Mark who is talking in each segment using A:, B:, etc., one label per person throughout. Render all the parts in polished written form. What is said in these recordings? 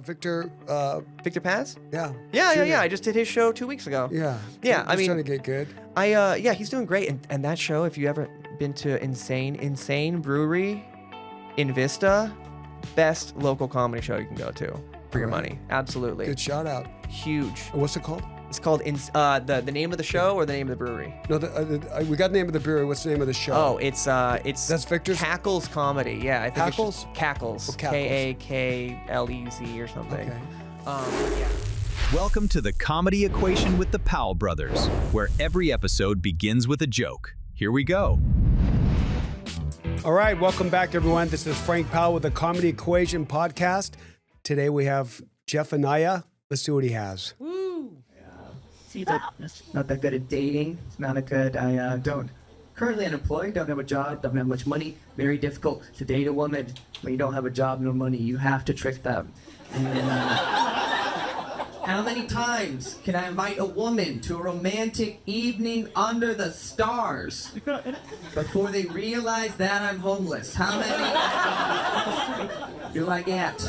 A: Victor Paz?
B: Yeah.
A: Yeah. I just did his show 2 weeks ago.
B: Yeah.
A: Yeah, I
B: He's
A: mean,
B: trying to get good.
A: yeah, he's doing great. And that show, if you ever been to Insane Brewery in Vista, best local comedy show you can go to for your money. Absolutely.
B: Good shout out.
A: Huge.
B: What's it called?
A: It's called the name of the show or the name of the brewery?
B: No, we got the name of the brewery. What's the name of the show?
A: Oh, it's
B: that's Victor's.
A: Cackles Comedy. Yeah, I think
B: Cackles?
A: It's Cackles. K-A-K-L-E-Z or something.
B: Okay.
A: Yeah.
C: Welcome to the Comedy Equation with the Powell Brothers, where every episode begins with a joke. Here we go.
B: All right, welcome back, everyone. This is Frank Powell with the Comedy Equation podcast. Today we have Jeff Anaya. Let's see what he has.
A: Woo!
D: See, that's not that good at dating. It's not a good. I don't currently unemployed. Don't have a job. Don't have much money. Very difficult to date a woman when you don't have a job, no money. You have to trick them. And, how many times can I invite a woman to a romantic evening under the stars before they realize that I'm homeless? How many do I get?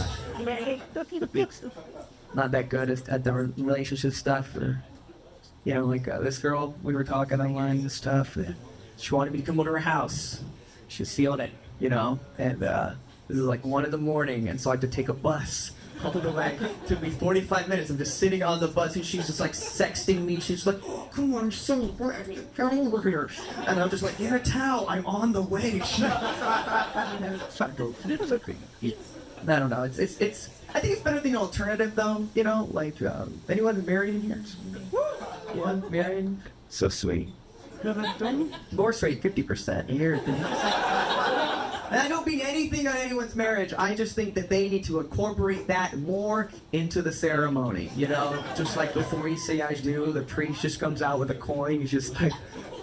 D: Not that good at the relationship stuff. You know, like this girl, we were talking online and stuff. She wanted me to come over to her house. She was feeling it, you know. And this was like 1 a.m, and so I had to take a bus all the way. It took me 45 minutes. I'm just sitting on the bus, and she's just like sexting me. She's like, "Oh, come on, I'm so ready. Come over here." And I'm just like, "Get a towel. I'm on the way." I don't know. It's. I think it's better than an alternative, though. You know, like anyone married in here? Yeah, married. So sweet. Divorce rate 50% here. And I don't mean anything on anyone's marriage. I just think that they need to incorporate that more into the ceremony. You know, just like before you say I do, the priest just comes out with a coin. He's just like,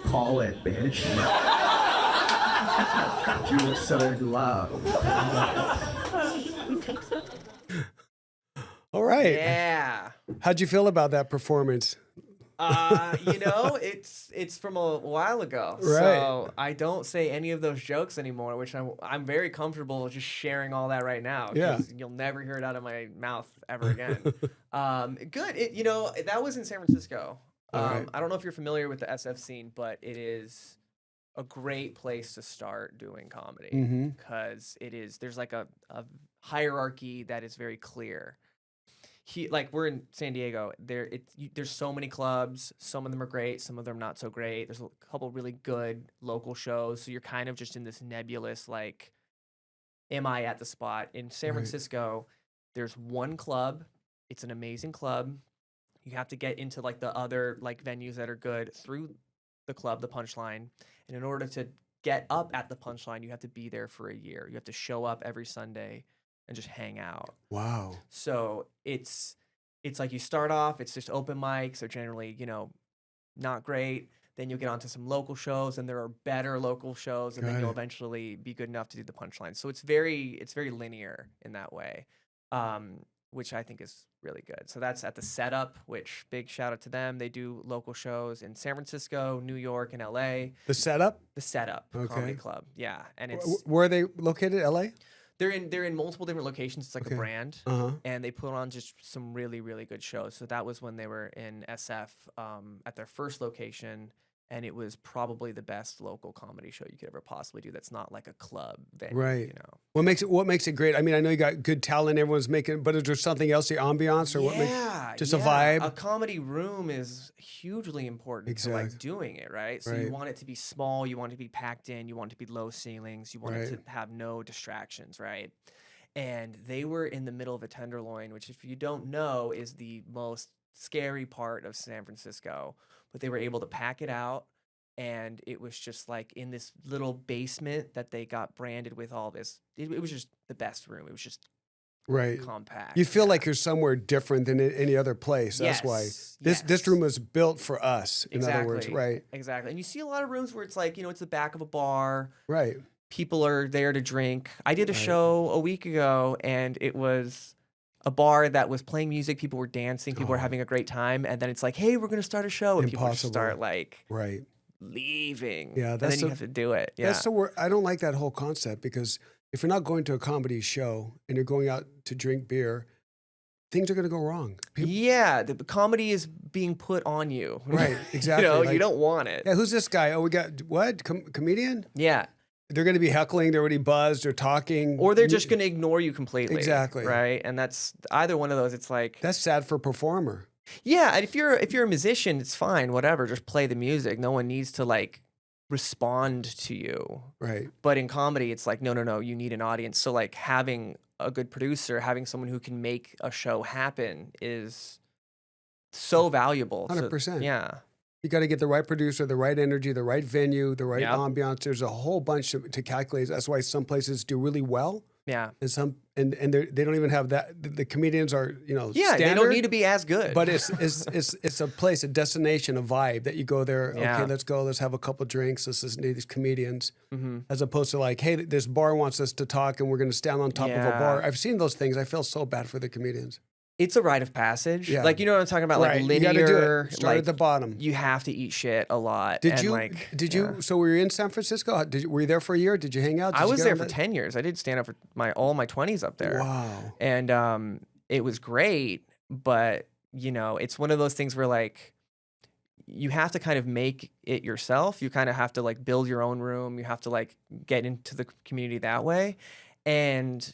D: call it, bitch. You are so in love.
B: All right.
A: Yeah.
B: How'd you feel about that performance?
A: It's from a while ago,
B: Right.
A: so I don't say any of those jokes anymore, which I'm very comfortable just sharing all that right now.
B: Yeah.
A: You'll never hear it out of my mouth ever again. Good. That was in San Francisco.
B: Right.
A: I don't know if you're familiar with the SF scene, but it is a great place to start doing comedy because there's like a hierarchy that is very clear. We're in San Diego. There's so many clubs. Some of them are great. Some of them not so great. There's a couple really good local shows. So you're kind of just in this nebulous, like, am I at the spot? In San Francisco, there's one club. It's an amazing club. You have to get into like the other like venues that are good through the club, the Punchline. And in order to get up at the Punchline, you have to be there for a year. You have to show up every Sunday and just hang out.
B: Wow.
A: So it's like you start off, it's just open mics. They're generally, not great. Then you'll get onto some local shows, and there are better local shows, and then you'll eventually be good enough to do the Punchline. So it's very linear in that way, which I think is really good. So that's at the Setup, which big shout out to them. They do local shows in San Francisco, New York, and LA.
B: The Setup?
A: The Setup Comedy Club. Yeah. And it's
B: Where are they located? LA?
A: They're in multiple different locations. It's like a brand, and they put on just some really, really good shows. So that was when they were in SF at their first location, and it was probably the best local comedy show you could ever possibly do. That's not like a club venue,
B: right? What makes it great? I mean, I know you got good talent. Everyone's making, but is there something else? The ambiance, or what makes just a vibe?
A: A comedy room is hugely important to like doing it, right? So you want it to be small, you want it to be packed in, you want it to be low ceilings, you want it to have no distractions, right? And they were in the middle of a Tenderloin, which, if you don't know, is the most scary part of San Francisco. But they were able to pack it out, and it was just like in this little basement that they got branded with all this. It was just the best room. It was just compact.
B: You feel like you're somewhere different than any other place. That's why this room was built for us. In other words, right?
A: Exactly. And you see a lot of rooms where it's like, it's the back of a bar.
B: Right.
A: People are there to drink. I did a show a week ago, and it was a bar that was playing music. People were dancing. People were having a great time. And then it's like, hey, we're going to start a show. And people just start like leaving.
B: Yeah,
A: and then you have to do it. Yeah.
B: That's so I don't like that whole concept, because if you're not going to a comedy show and you're going out to drink beer, things are going to go wrong.
A: Yeah, the comedy is being put on you.
B: Right, exactly.
A: You know,
B: Like,
A: you don't want it.
B: yeah, who's this guy? Oh, we got what? Comedian?
A: Yeah.
B: They're going to be heckling. They're already buzzed. They're talking.
A: Or they're just going to ignore you completely.
B: Exactly.
A: Right? And that's either one of those. It's like,
B: That's sad for a performer.
A: yeah, and if you're a musician, it's fine, whatever. Just play the music. No one needs to like respond to you.
B: Right.
A: But in comedy, it's like, no, you need an audience. So like having a good producer, having someone who can make a show happen is so valuable.
B: 100%.
A: Yeah.
B: You got to get the right producer, the right energy, the right venue, the right
A: Yep.
B: ambiance. There's a whole bunch to calculate. That's why some places do really well,
A: Yeah.
B: and some and they don't even have that. The comedians are
A: Yeah,
B: standard,
A: they don't need to be as good.
B: But it's a place, a destination, a vibe that you go there.
A: Yeah.
B: Okay, let's go. Let's have a couple drinks. Let's listen to these comedians,
A: Mhm.
B: as opposed to like, hey, this bar wants us to talk, and we're going to stand on top of a
A: Yeah.
B: bar. I've seen those things. I feel so bad for the comedians.
A: It's a rite of passage.
B: Yeah.
A: Like, you know what I'm talking about? Like
B: Right, you
A: linear.
B: gotta do it. Start
A: like,
B: at the bottom.
A: You have to eat shit a lot.
B: Did
A: and
B: you?
A: Like,
B: Did
A: yeah.
B: you? So were you in San Francisco? Were you there for a year? Did you hang out? Did
A: I
B: you
A: was
B: get
A: there
B: on
A: for
B: that?
A: 10 years. I did stand up for all my 20s up there.
B: Wow.
A: And it was great, but it's one of those things where like you have to kind of make it yourself. You kind of have to like build your own room. You have to like get into the community that way. And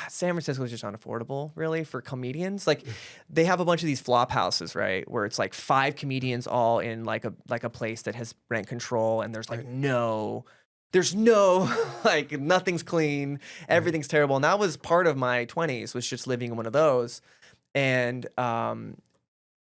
A: San Francisco is just unaffordable, really, for comedians. Like, they have a bunch of these flop houses, right, where it's like 5 comedians all in like a place that has rent control, and there's like there's no like nothing's clean, everything's terrible. And that was part of my 20s, was just living in one of those. And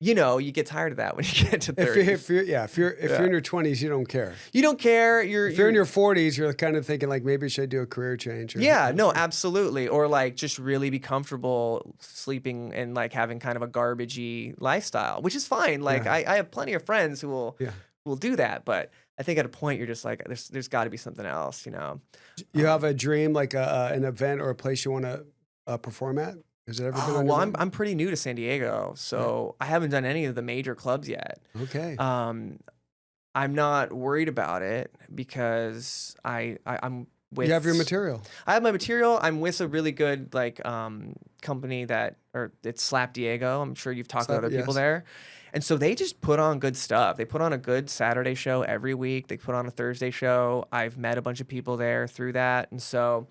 A: you get tired of that when you get to 30s.
B: If you're in your 20s, you don't care.
A: You don't care.
B: If you're in your 40s, you're kind of thinking like, maybe I should do a career change. Or
A: Yeah, no, absolutely. Or like just really be comfortable sleeping and like having kind of a garbagey lifestyle, which is fine. Like
B: Yeah.
A: I have plenty of friends who will do that, but I think at a point you're just like, there's got to be something else,
B: You have a dream, like an event or a place you want to perform at? Has it ever been on your
A: Well,
B: mind?
A: I'm pretty new to San Diego, so I haven't done any of the major clubs yet.
B: Okay.
A: I'm not worried about it because I'm with.
B: You have your material.
A: I have my material. I'm with a really good like company it's Slap Diego. I'm sure you've talked to
B: Slap,
A: other people
B: yes.
A: there. And so they just put on good stuff. They put on a good Saturday show every week. They put on a Thursday show. I've met a bunch of people there through that. And so,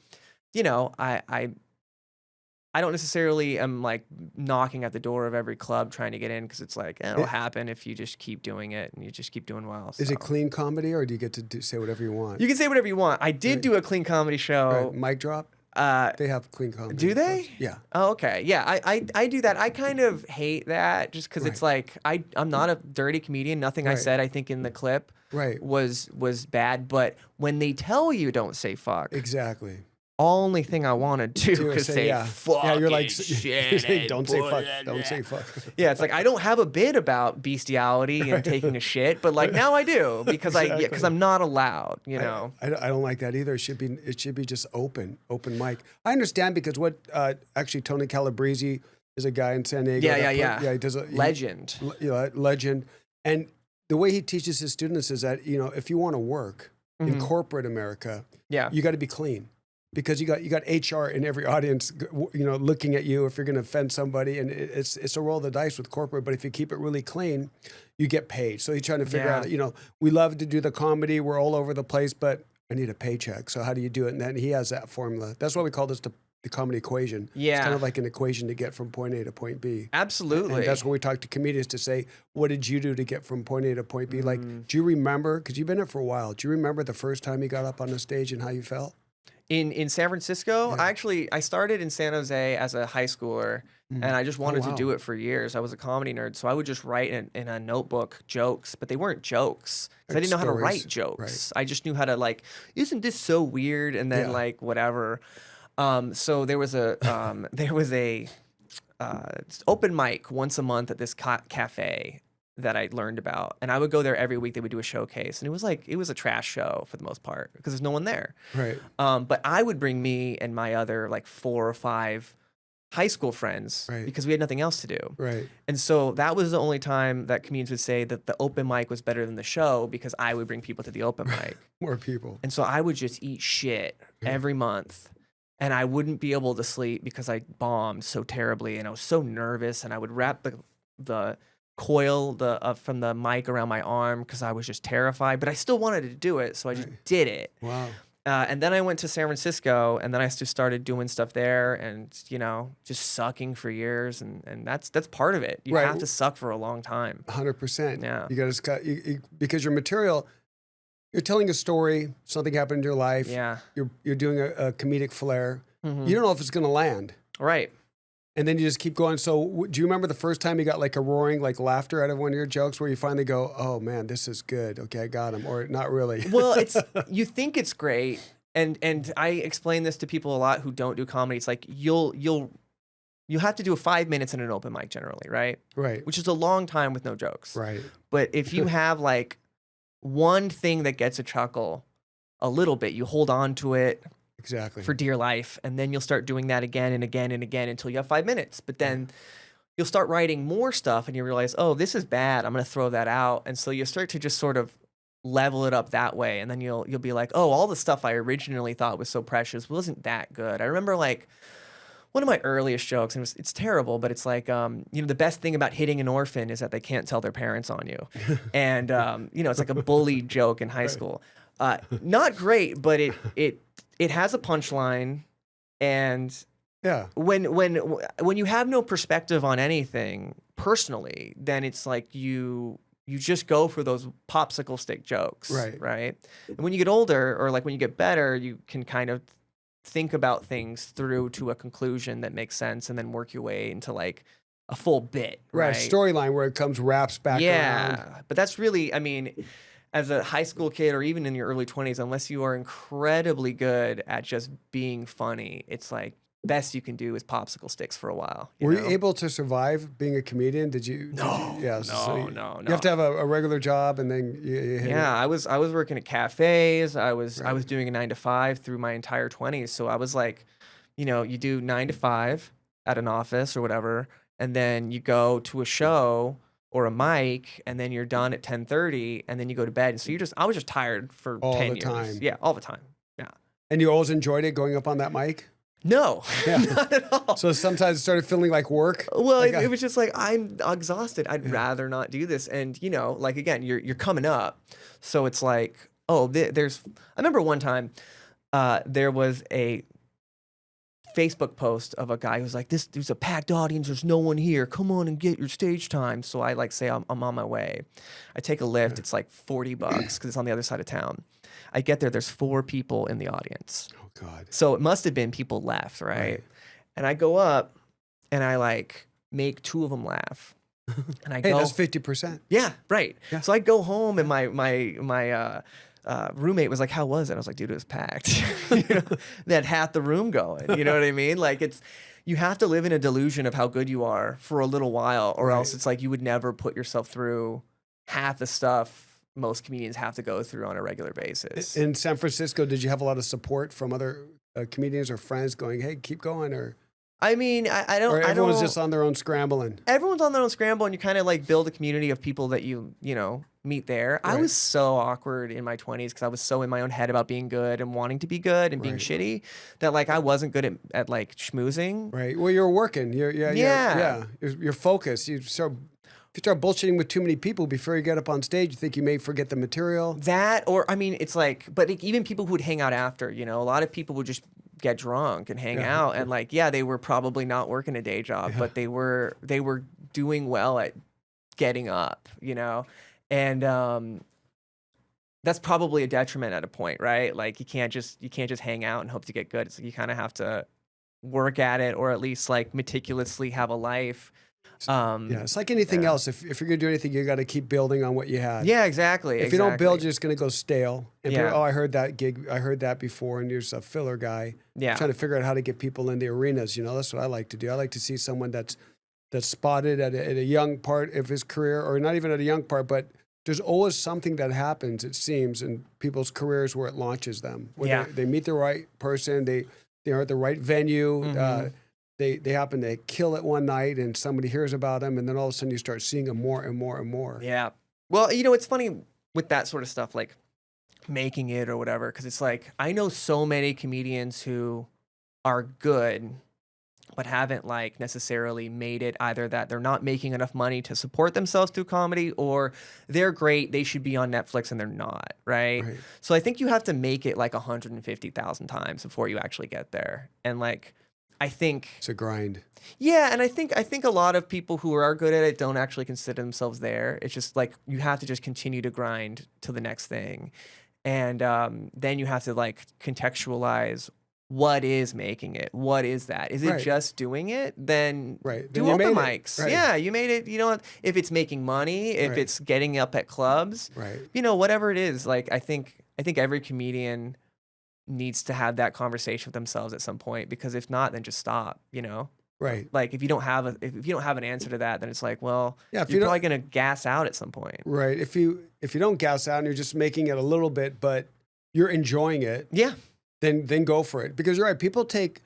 A: I don't necessarily am like knocking at the door of every club trying to get in, because it's like, it'll happen if you just keep doing it and you just keep doing well.
B: Is
A: so.
B: it clean comedy, or do you get to say whatever you want?
A: You can say whatever you want. I did do a clean comedy show.
B: Right, mic drop? They have clean comedy.
A: Do they?
B: clubs. Yeah.
A: Oh, okay. Yeah, I do that. I kind of hate that just because it's like I'm not a dirty comedian. Nothing I
B: Right.
A: said, I think, in the clip
B: Right.
A: was bad. But when they tell you don't say fuck,
B: Exactly.
A: only thing I want to do is say fuck.
B: Yeah, you're like,
A: shit.
B: don't say fuck. Don't say fuck.
A: Yeah, it's like I don't have a bit about bestiality and taking a shit, but like now I do because
B: Exactly.
A: I'm not allowed. I
B: I don't like that either. It should be just open mic. I understand, because what actually Tony Calabrese is a guy in San Diego.
A: Yeah.
B: Yeah, he does
A: Legend.
B: legend. And the way he teaches his students is that, if you want to work in corporate America,
A: Yeah.
B: you got to be clean. Because you got HR in every audience, looking at you if you're going to offend somebody, and it's a roll of the dice with corporate. But if you keep it really clean, you get paid. So he's trying to figure out, we love to do the comedy, we're all over the place, but I need a paycheck. So how do you do it? And then he has that formula. That's why we call this the comedy equation.
A: Yeah.
B: It's kind of like an equation to get from point A to point B.
A: Absolutely.
B: And that's when we talk to comedians to say, what did you do to get from point A to point B? Like, do you remember? Because you've been there for a while. Do you remember the first time you got up on the stage and how you felt?
A: In San Francisco,
B: Yeah.
A: I started in San Jose as a high schooler, and I just wanted to do it for years. I was a comedy nerd, so I would just write in a notebook jokes, but they weren't jokes because I didn't know how to write jokes. Right. I just knew how to like, isn't this so weird? And then like whatever. So there was a open mic once a month at this cafe that I learned about, and I would go there every week. They would do a showcase, and it was a trash show for the most part because there's no one there.
B: Right.
A: But I would bring me and my other like 4 or 5 high school friends because we had nothing else to do.
B: Right.
A: And so that was the only time that comedians would say that the open mic was better than the show, because I would bring people to the open mic.
B: More people.
A: And so I would just eat shit every month. and I wouldn't be able to sleep because I bombed so terribly, and I was so nervous, and I would wrap the coil from the mic around my arm because I was just terrified, but I still wanted to do it, so I just did it.
B: Wow.
A: And then I went to San Francisco, and then I just started doing stuff there, and just sucking for years, and that's part of it. You have to suck for a long time.
B: 100%.
A: Yeah.
B: You got to because your material, you're telling a story. Something happened in your life.
A: Yeah.
B: You're doing a comedic flair. You don't know if it's going to land.
A: Right.
B: And then you just keep going. So do you remember the first time you got like a roaring like laughter out of one of your jokes where you finally go, oh man, this is good. Okay, I got him. Or not really.
A: Well, you think it's great. And I explain this to people a lot who don't do comedy. It's like you have to do 5 minutes in an open mic generally, right?
B: Right.
A: Which is a long time with no jokes.
B: Right.
A: But if you have like one thing that gets a chuckle a little bit, you hold on to it.
B: Exactly.
A: For dear life. And then you'll start doing that again and again and again until you have 5 minutes. But then you'll start writing more stuff and you realize, oh, this is bad. I'm going to throw that out. And so you start to just sort of level it up that way. And then you'll be like, oh, all the stuff I originally thought was so precious wasn't that good. I remember like one of my earliest jokes, and it's terrible, but it's like, the best thing about hitting an orphan is that they can't tell their parents on you. And, it's like a bully joke in high school. Not great, but it has a punchline, and when you have no perspective on anything personally, then it's like you just go for those popsicle stick jokes, right? And when you get older, or like when you get better, you can kind of think about things through to a conclusion that makes sense, and then work your way into like a full bit, right?
B: Storyline where it comes wraps back around.
A: But that's really, I mean, as a high school kid or even in your early 20s, unless you are incredibly good at just being funny, it's like best you can do is popsicle sticks for a while.
B: Were you able to survive being a comedian? Did you?
A: No.
B: You have to have a regular job, and then you hit it.
A: I was working at cafes. I was doing a 9 to 5 through my entire 20s. So I was like, you do 9 to 5 at an office or whatever, and then you go to a show or a mic, and then you're done at 10:30, and then you go to bed. And so I was just tired for
B: all
A: 10
B: the
A: years.
B: time.
A: Yeah, all the time. Yeah.
B: And you always enjoyed it going up on that mic?
A: No, not at all.
B: So sometimes it started feeling like work?
A: Well, it was just like, I'm exhausted. I'd rather not do this. And, like, again, you're coming up. So it's like, I remember one time there was a Facebook post of a guy who's like, there's a packed audience, there's no one here, come on and get your stage time. So I like say I'm on my way. I take a lift, it's like $40 because it's on the other side of town. I get there's 4 people in the audience.
B: Oh God.
A: So it must have been people left, right? And I go up and I like make 2 of them laugh. And I go,
B: that's 50%.
A: Yeah, right.
B: Yeah.
A: So I go home and my roommate was like, how was it? I was like, dude, it was packed. They had half the room going. You know what I mean? Like you have to live in a delusion of how good you are for a little while, or else it's like you would never put yourself through half the stuff most comedians have to go through on a regular basis.
B: In San Francisco, did you have a lot of support from other comedians or friends going, hey, keep going? Or
A: I mean, I don't.
B: Or everyone's just on their own scrambling.
A: Everyone's on their own scramble, and you kind of like build a community of people that you meet there. Right. I was so awkward in my 20s because I was so in my own head about being good and wanting to be good and being shitty that like I wasn't good at like schmoozing.
B: Right. Well, you're working. You're focused. If you start bullshitting with too many people before you get up on stage, you think you may forget the material.
A: That, or I mean, it's like, but even people who would hang out after, a lot of people would just get drunk and hang out, and like, they were probably not working a day job, but they were doing well at getting up, and that's probably a detriment at a point, right? Like you can't just hang out and hope to get good. It's like you kind of have to work at it, or at least like meticulously have a life.
B: It's like anything else. If you're gonna do anything, you got to keep building on what you had.
A: Yeah, exactly.
B: If you don't build, you're just gonna go stale. And people, I heard that gig. I heard that before, and you're just a filler guy.
A: Yeah,
B: trying to figure out how to get people in the arenas. That's what I like to do. I like to see someone that's spotted at a young part of his career, or not even at a young part, but there's always something that happens. It seems in people's careers where it launches them. Where they meet the right person. They are at the right venue. Mm-hmm. They happen to kill it one night, and somebody hears about them, and then all of a sudden you start seeing them more and more and more.
A: Yeah. Well, it's funny with that sort of stuff, like making it or whatever, because it's like I know so many comedians who are good but haven't like necessarily made it, either that they're not making enough money to support themselves through comedy, or they're great, they should be on Netflix and they're not, right? So I think you have to make it like 150,000 times before you actually get there. And like I think
B: it's a grind.
A: Yeah, and I think a lot of people who are good at it don't actually consider themselves there. It's just like you have to just continue to grind to the next thing. And then you have to like contextualize what is making it. What is that? Is it just doing it? Then do open mics. Yeah, you made it. You know, if it's making money, if it's getting up at clubs, you know, whatever it is. Like I think every comedian needs to have that conversation with themselves at some point, because if not, then just stop. You know. Like if you don't have an answer to that, then it's like, well, you're probably gonna gas out at some point.
B: If you don't gas out and you're just making it a little bit, but you're enjoying it.
A: Yeah.
B: Then go for it. Because you're right. People take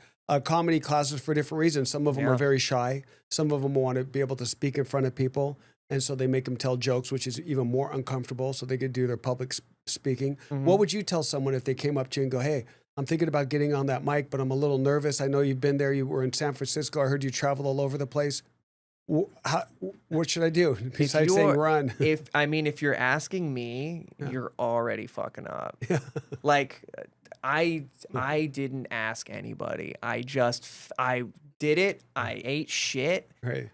B: comedy classes for different reasons. Some of them are very shy. Some of them want to be able to speak in front of people. And so they make them tell jokes, which is even more uncomfortable. So they could do their public speaking. What would you tell someone if they came up to you and go, hey, I'm thinking about getting on that mic, but I'm a little nervous. I know you've been there. You were in San Francisco. I heard you travel all over the place. What should I do besides saying run?
A: If you're asking me, you're already fucking up. Like I didn't ask anybody. I did it. I ate shit.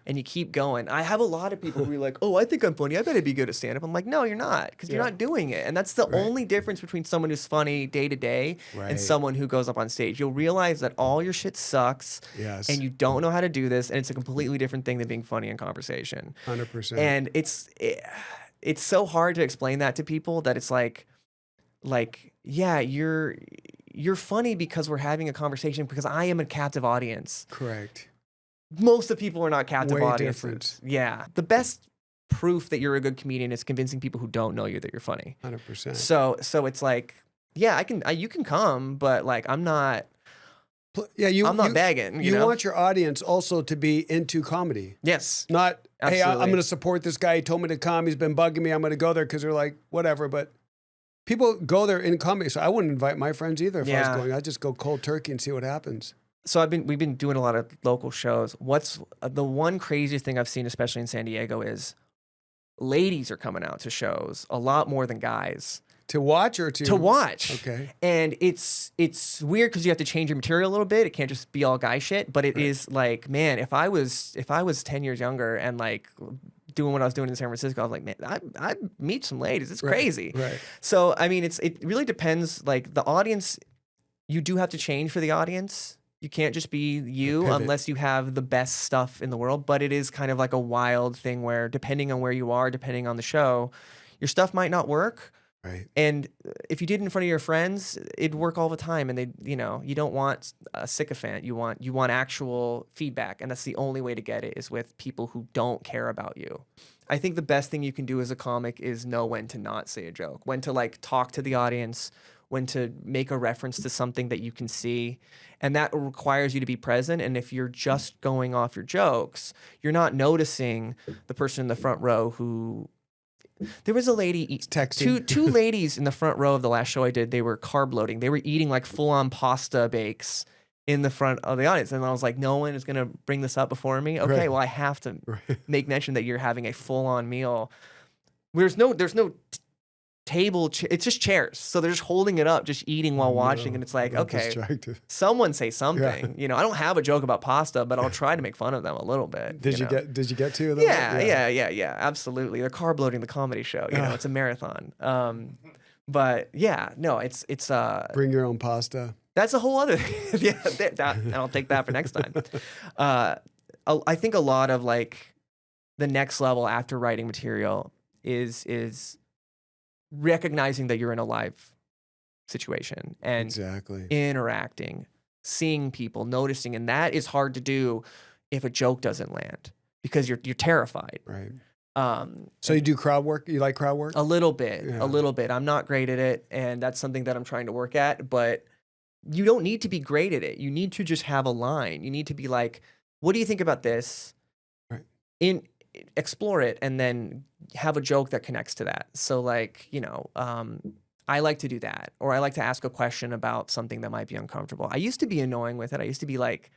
A: And you keep going. I have a lot of people who are like, oh, I think I'm funny. I better be good at stand-up. I'm like, no, you're not, because you're not doing it. And that's the only difference between someone who's funny day to day and someone who goes up on stage. You'll realize that all your shit sucks and you don't know how to do this, and it's a completely different thing than being funny in conversation.
B: 100%.
A: And it's so hard to explain that to people, that it's like, yeah, you're funny because we're having a conversation, because I am a captive audience.
B: Correct.
A: Most of the people are not captive audiences.
B: Different.
A: Yeah. The best proof that you're a good comedian is convincing people who don't know you that you're funny.
B: 100%.
A: So it's like, yeah, you can come, but like I'm not I'm not begging. You know?
B: Want your audience also to be into comedy.
A: Yes.
B: Not,
A: Absolutely.
B: Hey, I'm going to support this guy. He told me to come. He's been bugging me. I'm going to go there because they're like, whatever. But people go there in comedy, so I wouldn't invite my friends either if I was going. I'd just go cold turkey and see what happens.
A: So we've been doing a lot of local shows. What's the one craziest thing I've seen, especially in San Diego, is ladies are coming out to shows a lot more than guys.
B: To watch or
A: to watch?
B: Okay.
A: And it's weird because you have to change your material a little bit. It can't just be all guy shit. But it is like, man, if I was 10 years younger and like doing what I was doing in San Francisco, I was like, man, I'd meet some ladies. It's crazy. So I mean, it really depends. Like the audience, you do have to change for the audience. You can't just be you unless you have the best stuff in the world. But it is kind of like a wild thing where, depending on where you are, depending on the show, your stuff might not work. And if you did it in front of your friends, it'd work all the time. And you don't want a sycophant. You want actual feedback. And that's the only way to get it, is with people who don't care about you. I think the best thing you can do as a comic is know when to not say a joke, when to like talk to the audience, when to make a reference to something that you can see. And that requires you to be present. And if you're just going off your jokes, you're not noticing the person in the front row who... There was a lady,
B: texting.
A: two ladies in the front row of the last show I did. They were carb loading. They were eating like full-on pasta bakes in the front of the audience. And I was like, no one is going to bring this up before me? Okay, well, I have to make mention that you're having a full-on meal. There's no table, it's just chairs. So they're just holding it up, just eating while watching. And it's like, okay, someone say something. You know, I don't have a joke about pasta, but I'll try to make fun of them a little bit.
B: Did you get to them?
A: Yeah, absolutely. They're carb loading the comedy show. You know, it's a marathon. But yeah, no, it's
B: bring your own pasta.
A: That's a whole other thing. And I'll take that for next time. I think a lot of like the next level after writing material is recognizing that you're in a live situation and interacting, seeing people, noticing. And that is hard to do if a joke doesn't land, because you're terrified.
B: So you do crowd work? You like crowd work?
A: A little bit. I'm not great at it, and that's something that I'm trying to work at. But you don't need to be great at it. You need to just have a line. You need to be like, what do you think about this? Explore it, and then have a joke that connects to that. So like, I like to do that, or I like to ask a question about something that might be uncomfortable. I used to be annoying with it. I used to be like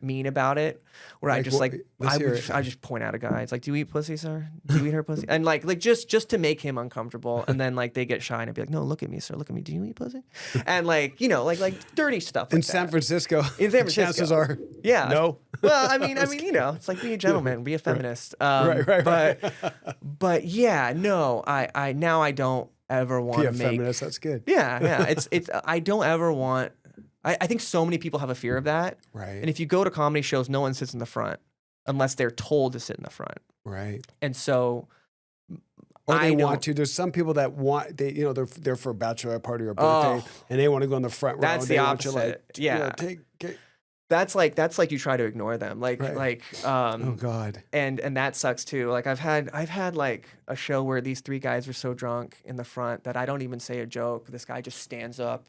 A: mean about it, where I just I just point out a guy. It's like, do you eat pussy, sir? Do you eat her pussy? And like just to make him uncomfortable, and then like they get shy and I'd be like, no, look at me, sir, look at me. Do you eat pussy? And like like dirty stuff. Like
B: in San Francisco.
A: In San Francisco,
B: chances are,
A: yeah,
B: no.
A: Well, I mean, it's like be a gentleman, be a feminist.
B: Right.
A: But yeah, no, I now I don't ever want to
B: be a
A: make
B: feminist. That's good.
A: Yeah. It's I don't ever want. I think so many people have a fear of that.
B: Right.
A: And if you go to comedy shows, no one sits in the front unless they're told to sit in the front.
B: Right.
A: And so,
B: or they want to. There's some people that want they're for a bachelorette party or a birthday, and they want to go in the front row.
A: That's the opposite. That's like you try to ignore them.
B: Oh God.
A: And that sucks too. Like I've had like a show where these three guys were so drunk in the front that I don't even say a joke. This guy just stands up.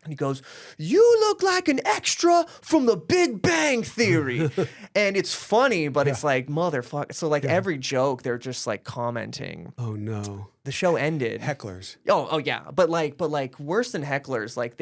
A: And he goes, "You look like an extra from the Big Bang Theory." And it's funny, but it's like, motherfucker. So like every joke, they're just like commenting.
B: Oh no.
A: The show ended.
B: Hecklers.
A: Oh yeah. But like worse than hecklers, like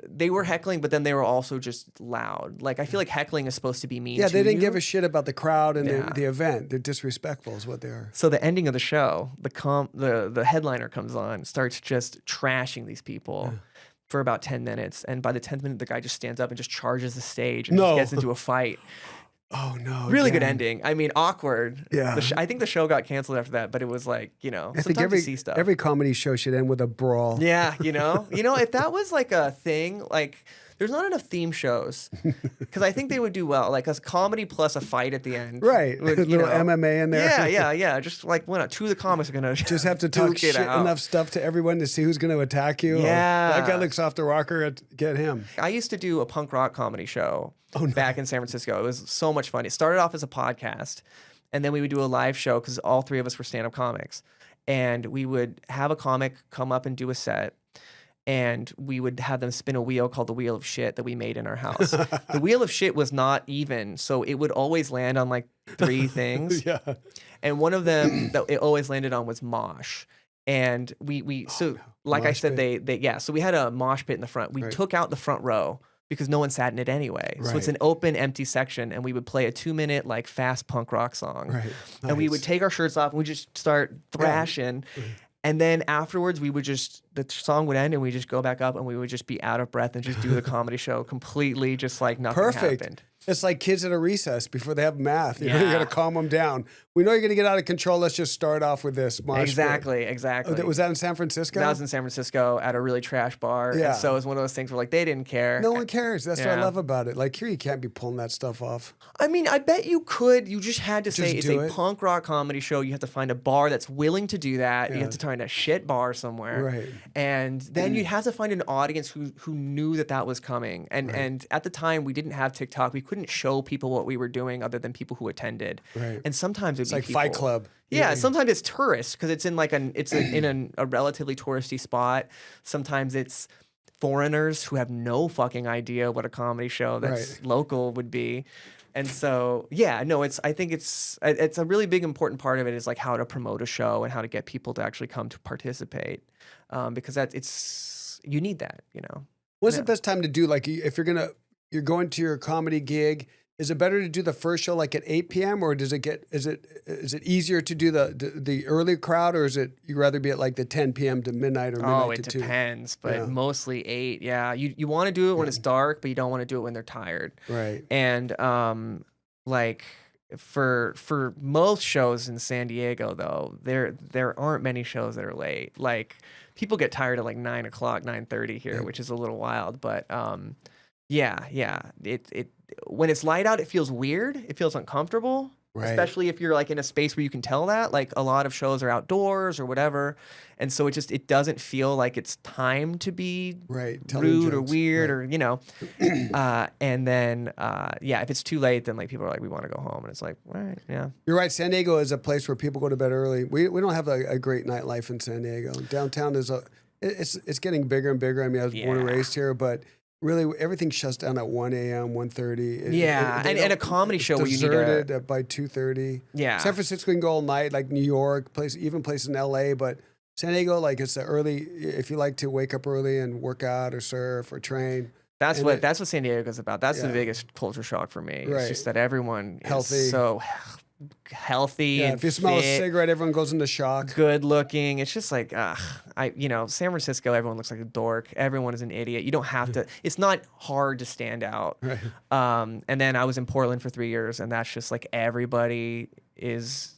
A: they were heckling, but then they were also just loud. Like I feel like heckling is supposed to be mean.
B: Yeah,
A: to
B: they didn't
A: you.
B: give a shit about the crowd and the event. They're disrespectful, is what they are.
A: So the ending of the show, the headliner comes on, starts just trashing these people for about 10 minutes, and by the 10th minute, the guy just stands up and just charges the stage and just gets into a fight.
B: Oh no!
A: Really good ending. I mean, awkward.
B: Yeah.
A: I think the show got canceled after that, but it was like,
B: I think
A: you see stuff.
B: every comedy show should end with a brawl.
A: Yeah, if that was like a thing, like there's not enough theme shows because I think they would do well, like a comedy plus a fight at the end.
B: Right, a little MMA in there.
A: Yeah. Just like two of the comics are gonna
B: just have to talk shit enough stuff to everyone to see who's going to attack you.
A: Yeah,
B: that guy looks off the rocker. Get him.
A: I used to do a punk rock comedy show back in San Francisco. It was so much fun. It started off as a podcast, and then we would do a live show because all three of us were stand-up comics, and we would have a comic come up and do a set. And we would have them spin a wheel called the Wheel of Shit that we made in our house. The Wheel of Shit was not even, so it would always land on like three things.
B: Yeah.
A: And one of them that it always landed on was Mosh. And I said, so we had a mosh pit in the front. We took out the front row because no one sat in it anyway. Right. So it's an open, empty section, and we would play a 2-minute like fast punk rock song.
B: Right. Nice.
A: And we would take our shirts off and we just start thrashing. Yeah. And then afterwards, the song would end and we just go back up and we would just be out of breath and just do the comedy show completely just like nothing happened.
B: It's like kids at a recess before they have math. You got to calm them down. We know you're going to get out of control. Let's just start off with this.
A: Exactly.
B: Oh, was that in San Francisco?
A: That was in San Francisco at a really trash bar. Yeah. And so it was one of those things where like they didn't care.
B: No one cares. That's what I love about it. Like here, you can't be pulling that stuff off.
A: I mean, I bet you could. You just had to say it's a punk rock comedy show. You have to find a bar that's willing to do that. Yeah. You have to find a shit bar somewhere.
B: Right.
A: And then you'd have to find an audience who knew that was coming. And at the time, we didn't have TikTok. We couldn't show people what we were doing other than people who attended.
B: Right.
A: And sometimes it's
B: like Fight Club.
A: Yeah, sometimes it's tourists because it's in like in a relatively touristy spot. Sometimes it's foreigners who have no fucking idea what a comedy show that's local would be. And so, I think it's a really big important part of it is like how to promote a show and how to get people to actually come to participate, because you need that,
B: What's the best time to do? Like if you're going to your comedy gig, is it better to do the first show like at 8 p.m. or is it easier to do the early crowd, or is it you rather be at like the 10 p.m. to midnight or midnight to 2?
A: Oh, it depends, but mostly 8. Yeah, you want to do it when it's dark, but you don't want to do it when they're tired.
B: Right.
A: And like for most shows in San Diego though, there aren't many shows that are late. Like people get tired at like 9 o'clock, 9:30 here, which is a little wild, but it when it's light out, it feels weird. It feels uncomfortable, especially if you're like in a space where you can tell that. Like a lot of shows are outdoors or whatever, and so it doesn't feel like it's time to be rude or weird or and then if it's too late, then like people are like, we want to go home, and it's like, all right, yeah. You're
B: right. San Diego is a place where people go to bed early. We don't have a great nightlife in San Diego. Downtown it's getting bigger and bigger. I mean, I was born and raised here, but really, everything shuts down at 1 a.m., 1:30.
A: And a comedy show where you need
B: deserted by 2:30.
A: Yeah.
B: San Francisco can go all night, like New York, even places in L.A., but San Diego, like it's the early, if you like to wake up early and work out or surf or train.
A: That's what San Diego's about. That's the
B: Yeah.
A: biggest culture shock for me.
B: Right.
A: It's just that everyone
B: Healthy.
A: is so healthy
B: Yeah,
A: and
B: if you smell a
A: fit,
B: cigarette, everyone goes into shock.
A: good looking. It's just like, San Francisco, everyone looks like a dork. Everyone is an idiot. You don't have to. It's not hard to stand out.
B: Right.
A: And then I was in Portland for 3 years, and that's just like everybody is.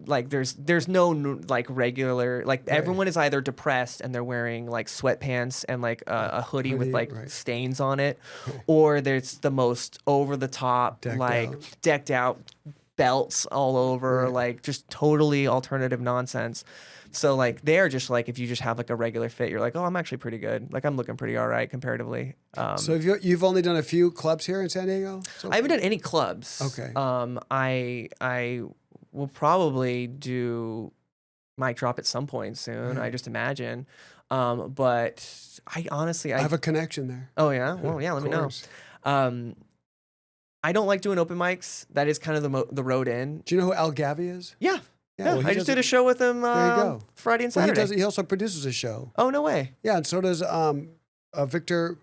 A: Like there's no like regular like
B: Right.
A: everyone is either depressed and they're wearing like sweatpants and like a hoodie with like
B: right.
A: stains on it, or there's the most over the top decked out belts all over,
B: Right.
A: like just totally alternative nonsense. So like they're just like if you just have like a regular fit, you're like, oh, I'm actually pretty good. Like I'm looking pretty all right comparatively.
B: So you've only done a few clubs here in San Diego?
A: I haven't done any clubs.
B: Okay.
A: I will probably do mic drop at some point soon. I just imagine. But I honestly,
B: I have a connection there.
A: Oh yeah. Well, yeah. Let me know.
B: course.
A: I don't like doing open mics. That is kind of the road in.
B: Do you know who Al Gavi is?
A: Yeah.
B: well, he
A: I just
B: does
A: did a show with him.
B: There you go.
A: Friday and
B: Well,
A: Saturday.
B: he also produces a show.
A: Oh no way.
B: Yeah, and so does Victor.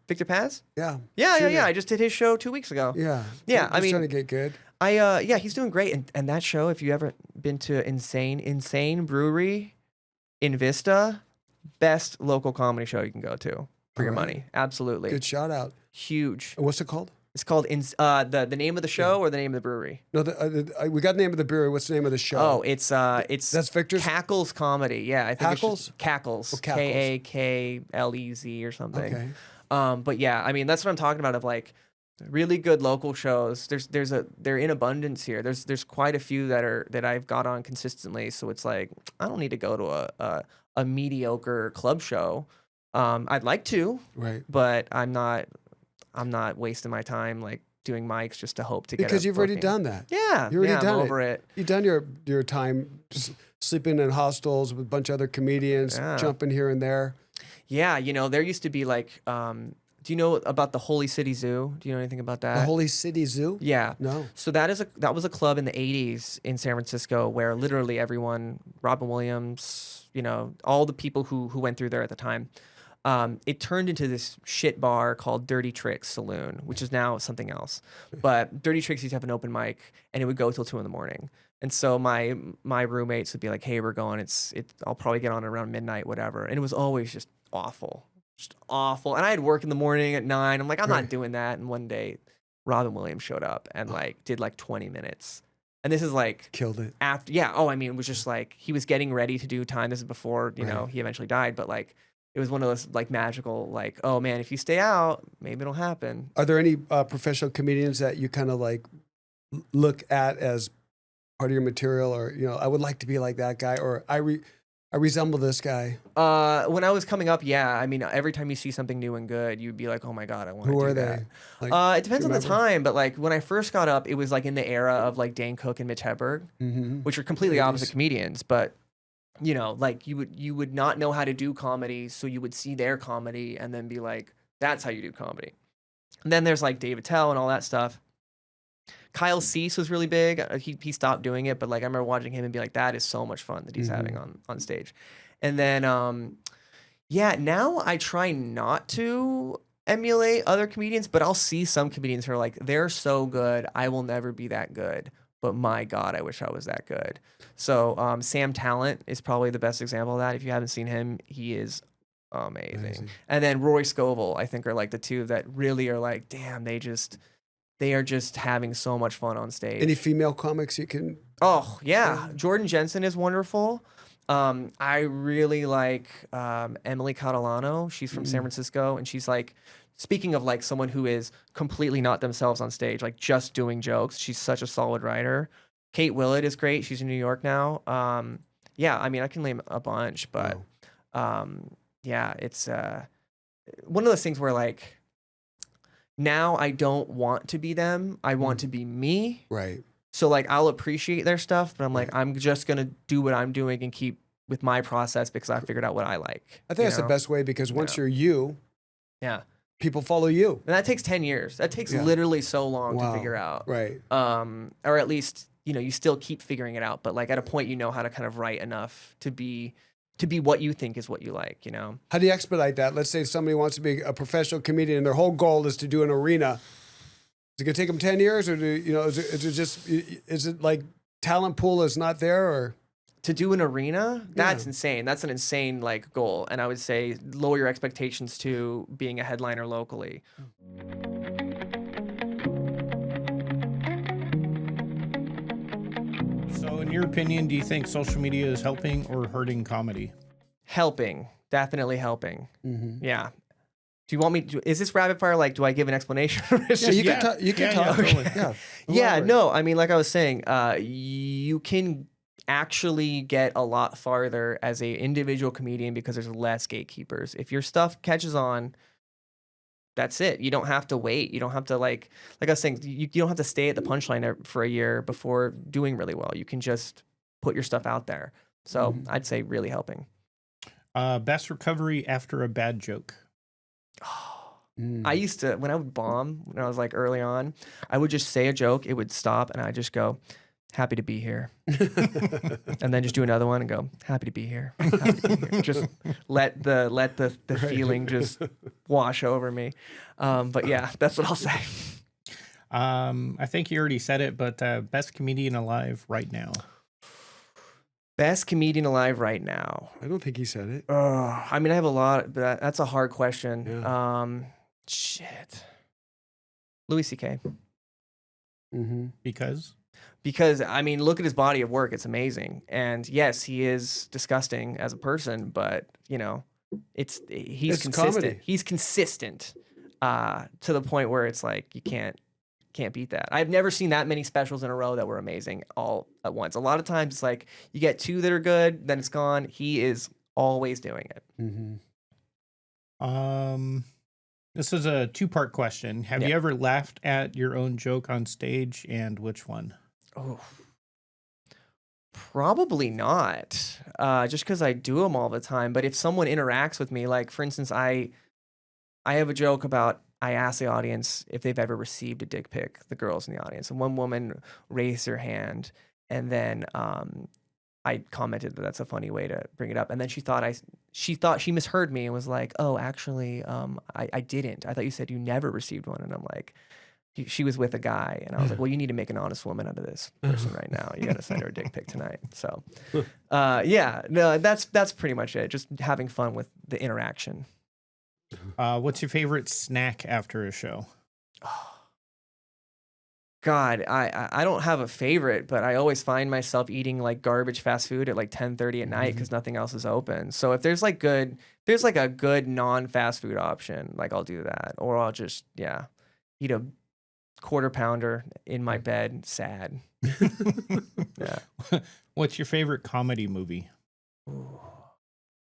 A: Victor Paz?
B: Yeah.
A: Yeah.
B: Junior.
A: I just did his show 2 weeks ago.
B: Yeah.
A: Yeah,
B: He's
A: I mean-
B: trying to get good.
A: He's doing great. And that show, if you ever been to Insane Brewery in Vista, best local comedy show you can go to for your
B: All right.
A: money. Absolutely.
B: Good shout out.
A: Huge.
B: And what's it called?
A: It's called the name of the show or the name of the brewery?
B: No, we got the name of the brewery. What's the name of the show?
A: Oh, it's
B: That's Victor's?
A: Cackles Comedy. Yeah, I think
B: Hackles?
A: it's just Cackles.
B: Oh, Cackles.
A: Kakklez or something.
B: Okay.
A: But yeah, I mean that's what I'm talking about. Of like really good local shows. They're in abundance here. There's quite a few that I've got on consistently. So it's like I don't need to go to a mediocre club show. I'd like to,
B: Right.
A: but I'm not wasting my time like doing mics just to hope to get
B: Because
A: a
B: you've already
A: booking.
B: done that.
A: Yeah,
B: You already
A: I'm
B: done
A: over it.
B: You've done your time sleeping in hostels with a bunch of other comedians,
A: Yeah.
B: jumping here and there.
A: Yeah, there used to be like, do you know about the Holy City Zoo? Do you know anything about that?
B: The Holy City Zoo?
A: Yeah.
B: No.
A: So that was a club in the 80s in San Francisco where literally everyone, Robin Williams, all the people who went through there at the time, it turned into this shit bar called Dirty Tricks Saloon, which is now something else. But Dirty Tricks used to have an open mic, and it would go till 2 a.m. And so my roommates would be like, "Hey, we're going. I'll probably get on around midnight, whatever." And it was always just awful. And I had work in the morning at 9. I'm like, I'm not doing that. And one day, Robin Williams showed up and did 20 minutes. And this is like
B: Killed it.
A: after, yeah. Oh, I mean, it was just like he was getting ready to do time. This is before he eventually died. But it was one of those magical oh man, if you stay out, maybe it'll happen.
B: Are there any professional comedians that you kind of look at as part of your material, or I would like to be like that guy, or I resemble this guy?
A: When I was coming up, yeah. I mean, every time you see something new and good, you'd be like, oh my god, I want to do
B: Who are
A: that.
B: they?
A: It depends on the time, but when I first got up, it was in the era of Dane Cook and Mitch Hedberg, which are completely opposite comedians, but you would not know how to do comedy, so you would see their comedy and then be like, that's how you do comedy. And then there's David Tell and all that stuff. Kyle Cease was really big. He stopped doing it, but I remember watching him and be like, that is so much fun that he's having on stage. And then now I try not to emulate other comedians, but I'll see some comedians who are they're so good, I will never be that good. But my God, I wish I was that good. So Sam Talent is probably the best example of that. If you haven't seen him, he is amazing. And then Roy Scovel, I think, are the two that really are damn, they are just having so much fun on stage.
B: Any female comics you can?
A: Oh yeah, Jordan Jensen is wonderful. I really like Emily Catalano. She's from San Francisco, and she's speaking of someone who is completely not themselves on stage, just doing jokes. She's such a solid writer. Kate Willett is great. She's in New York now. Yeah, I mean, I can name a bunch, but yeah, it's one of those things where now I don't want to be them. I want to be me.
B: Right.
A: So I'll appreciate their stuff, but I'm just going to do what I'm doing and keep with my process because I figured out what I like.
B: I think that's the best way, because once you're you,
A: yeah,
B: people follow you.
A: And that takes 10 years. That takes literally so long to figure out.
B: Right.
A: Or at least, you still keep figuring it out, but like at a point, you know how to kind of write enough to be what you think is what you like,
B: How do you expedite that? Let's say somebody wants to be a professional comedian and their whole goal is to do an arena. Is it going to take them 10 years or is it like talent pool is not there or?
A: To do an arena, that's insane. That's an insane like goal. And I would say lower your expectations to being a headliner locally.
E: So in your opinion, do you think social media is helping or hurting comedy?
A: Helping, definitely helping. Yeah. Do you want me to, is this rapid fire? Like, do I give an explanation?
B: You can talk. You can talk.
E: Totally.
A: Yeah, no, I mean, like I was saying, you can actually get a lot farther as a individual comedian because there's less gatekeepers. If your stuff catches on, that's it. You don't have to wait. You don't have to like I was saying, you don't have to stay at the punchline for a year before doing really well. You can just put your stuff out there. So I'd say really helping.
E: Best recovery after a bad joke.
A: I used to, when I would bomb, when I was like early on, I would just say a joke, it would stop, and I just go, happy to be here. And then just do another one and go, happy to be here. Happy to be here. Just let the feeling just wash over me. But yeah, that's what I'll say.
E: I think you already said it, but best comedian alive right now.
A: Best comedian alive right now.
B: I don't think he said it.
A: I mean, I have a lot, but that's a hard question.
B: Yeah.
A: Shit. Louis C.K.
E: Because?
A: Because, I mean, look at his body of work. It's amazing. And yes, he is disgusting as a person, but, he's consistent.
B: Comedy.
A: He's consistent to the point where it's like you can't beat that. I've never seen that many specials in a row that were amazing all at once. A lot of times it's like you get two that are good, then it's gone. He is always doing it.
E: This is a two-part question. Have you ever laughed at your own joke on stage, and which one?
A: Oh, probably not. Just because I do them all the time. But if someone interacts with me, like for instance, I have a joke about I asked the audience if they've ever received a dick pic, the girls in the audience, and one woman raised her hand, and then I commented that that's a funny way to bring it up, and then she thought she misheard me and was like, "Oh, actually, I didn't. I thought you said you never received one," and I'm like. She was with a guy, and I was like, well, you need to make an honest woman out of this person right now. You got to send her a dick pic tonight. So, that's pretty much it. Just having fun with the interaction.
E: What's your favorite snack after a show?
A: God, I don't have a favorite, but I always find myself eating like garbage fast food at like 10:30 at night because nothing else is open. So if there's like a good non-fast food option, like I'll do that, or I'll just eat a quarter pounder in my bed, sad.
E: What's your favorite comedy movie?
A: Ooh.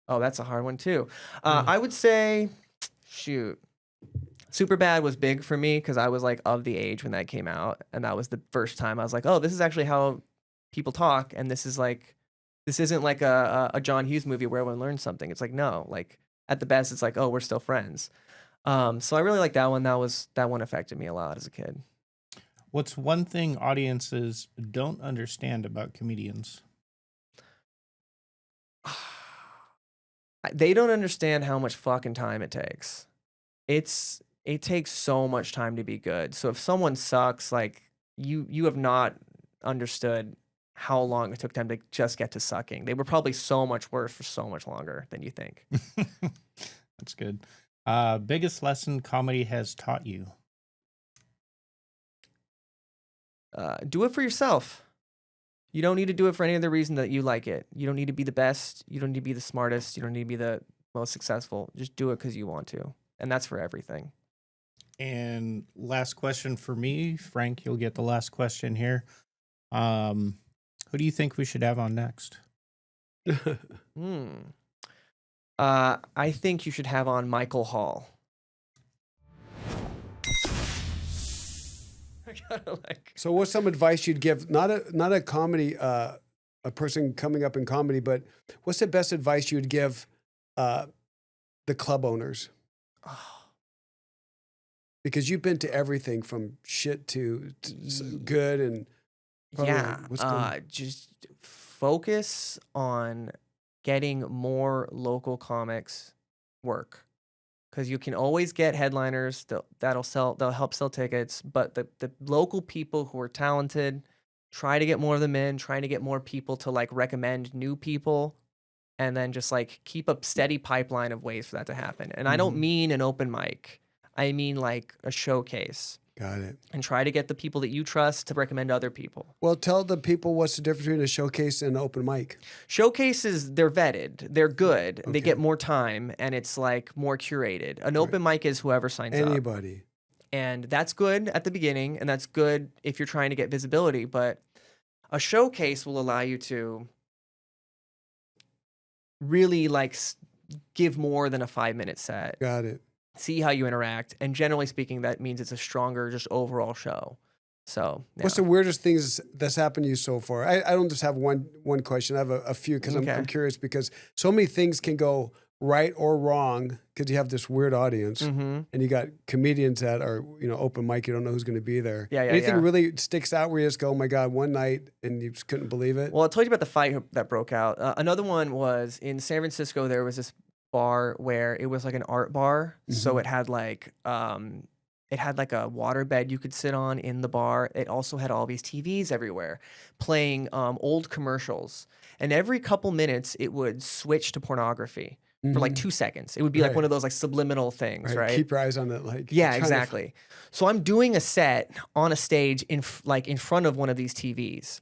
A: Oh, that's a hard one too. I would say, Superbad was big for me because I was like of the age when that came out, and that was the first time I was like, oh, this is actually how people talk, and this isn't like a John Hughes movie where everyone learns something. It's like, no, like at the best, it's like, oh, we're still friends. So I really like that one. That one affected me a lot as a kid.
E: What's one thing audiences don't understand about comedians?
A: They don't understand how much fucking time it takes. It takes so much time to be good. So if someone sucks, like you have not understood how long it took them to just get to sucking. They were probably so much worse for so much longer than you think.
E: That's good. Biggest lesson comedy has taught you?
A: Do it for yourself. You don't need to do it for any other reason that you like it. You don't need to be the best. You don't need to be the smartest. You don't need to be the most successful. Just do it because you want to. And that's for everything.
E: And last question for me, Frank, you'll get the last question here. Who do you think we should have on next?
A: I think you should have on Michael Hall.
B: So what's some advice you'd give, not a comedy, a person coming up in comedy, but what's the best advice you'd give the club owners? Because you've been to everything from shit to good, and Probably
A: Yeah,
B: what's going
A: just focus on getting more local comics work because you can always get headliners they'll help sell tickets, but the local people who are talented, try to get more of them in, trying to get more people to like recommend new people, and then just like keep a steady pipeline of ways for that to happen. And I don't mean an open mic, I mean like a showcase.
B: Got it.
A: And try to get the people that you trust to recommend other people.
B: Well, tell the people what's the difference between a showcase and an open mic.
A: Showcases, they're vetted, they're good, they get more time, and it's like more curated. An open mic is whoever signs up.
B: Anybody.
A: And that's good at the beginning, and that's good if you're trying to get visibility, but a showcase will allow you to really like give more than a 5-minute set.
B: Got it.
A: See how you interact, and generally speaking, that means it's a stronger, just overall show. So, yeah.
B: What's the weirdest things that's happened to you so far? I don't just have one question. I have a few because I'm curious because so many things can go right or wrong because you have this weird audience and you got comedians that are open mic. You don't know who's going to be there. Anything really sticks out where you just go, oh my God, one night and you just couldn't believe it?
A: Well, I told you about the fight that broke out. Another one was in San Francisco. There was this bar where it was like an art bar, so it had like a water bed you could sit on in the bar. It also had all these TVs everywhere playing old commercials, and every couple minutes it would switch to pornography for like 2 seconds. It would be like one of those like subliminal things, right?
B: Keep your eyes on that, like
A: exactly. So I'm doing a set on a stage in front of one of these TVs.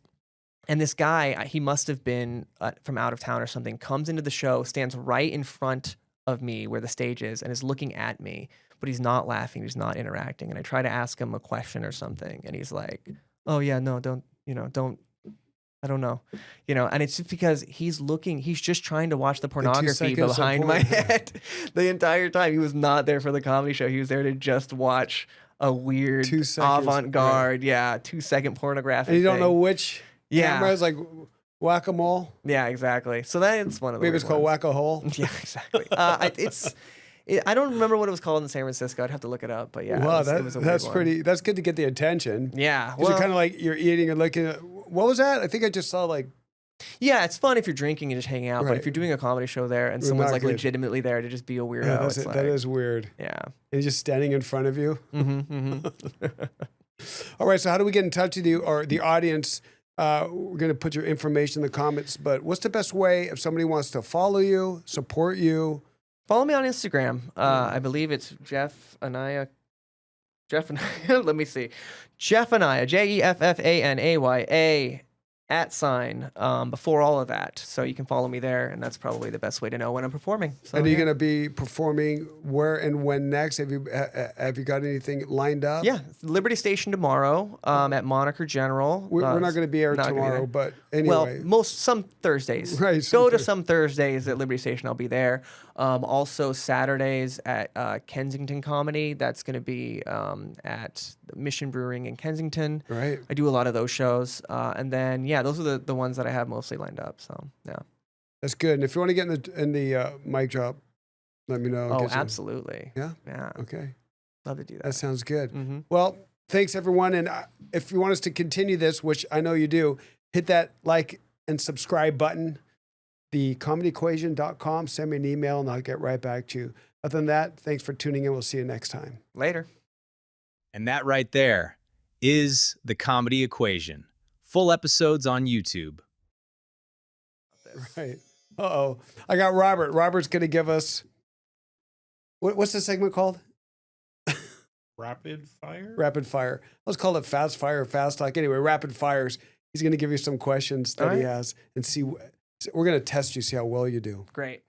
A: And this guy, he must have been from out of town or something, comes into the show, stands right in front of me where the stage is, and is looking at me, but he's not laughing, he's not interacting. And I try to ask him a question or something, and he's like, oh yeah, no, don't, I don't know. And it's just because he's just trying to watch the pornography behind my head the entire time. He was not there for the comedy show. He was there to just watch a weird avant-garde, 2-second pornographic
B: and you don't
A: thing.
B: know which camera is like whack-a-mole.
A: Yeah, exactly. So that's one of the
B: Maybe it's called whack-a-hole.
A: Yeah, exactly. I don't remember what it was called in San Francisco. I'd have to look it up, but yeah.
B: Wow,
A: it was a
B: that's
A: weird
B: pretty.
A: one.
B: That's good to get the attention.
A: Yeah,
B: Well, you're kind of like you're eating and looking at. What was that? I think I just saw like.
A: Yeah, it's fun if you're drinking and just hanging out, but if you're doing a comedy show there and someone's like legitimately there to just be a weirdo,
B: that is weird.
A: Yeah.
B: And he's just standing in front of you. All right, so how do we get in touch with you or the audience? We're going to put your information in the comments, but what's the best way if somebody wants to follow you, support you?
A: Follow me on Instagram. I believe it's Jeff Anaya. Let me see. Jeff Anaya, JEFFANAYA @ before all of that. So you can follow me there, and that's probably the best way to know when I'm performing. So,
B: and are you going to be performing where and when next? Have you got anything lined up?
A: Yeah, Liberty Station tomorrow at Moniker General.
B: We're not going to be here tomorrow, but anyway.
A: Well, some Thursdays.
B: Right.
A: Go to some Thursdays at Liberty Station. I'll be there. Also Saturdays at Kensington Comedy. That's going to be at Mission Brewing in Kensington.
B: Right.
A: I do a lot of those shows. And then, those are the ones that I have mostly lined up. So, yeah.
B: That's good. And if you want to get in the mic drop, let me know.
A: Oh, absolutely.
B: Yeah?
A: Yeah.
B: Okay.
A: Love to do that.
B: That sounds good. Well, thanks, everyone. And if you want us to continue this, which I know you do, hit that like and subscribe button. TheComedyEquation.com. Send me an email, and I'll get right back to you. Other than that, thanks for tuning in. We'll see you next time.
A: Later.
C: And that right there is The Comedy Equation. Full episodes on YouTube.
B: Right. Uh-oh. I got Robert. Robert's going to give us... What's the segment called?
E: Rapid fire?
B: Rapid fire. Let's call it fast fire or fast talk. Anyway, rapid fires. He's going to give you some questions that he has and see... We're going to test you, see how well you do.
A: Great.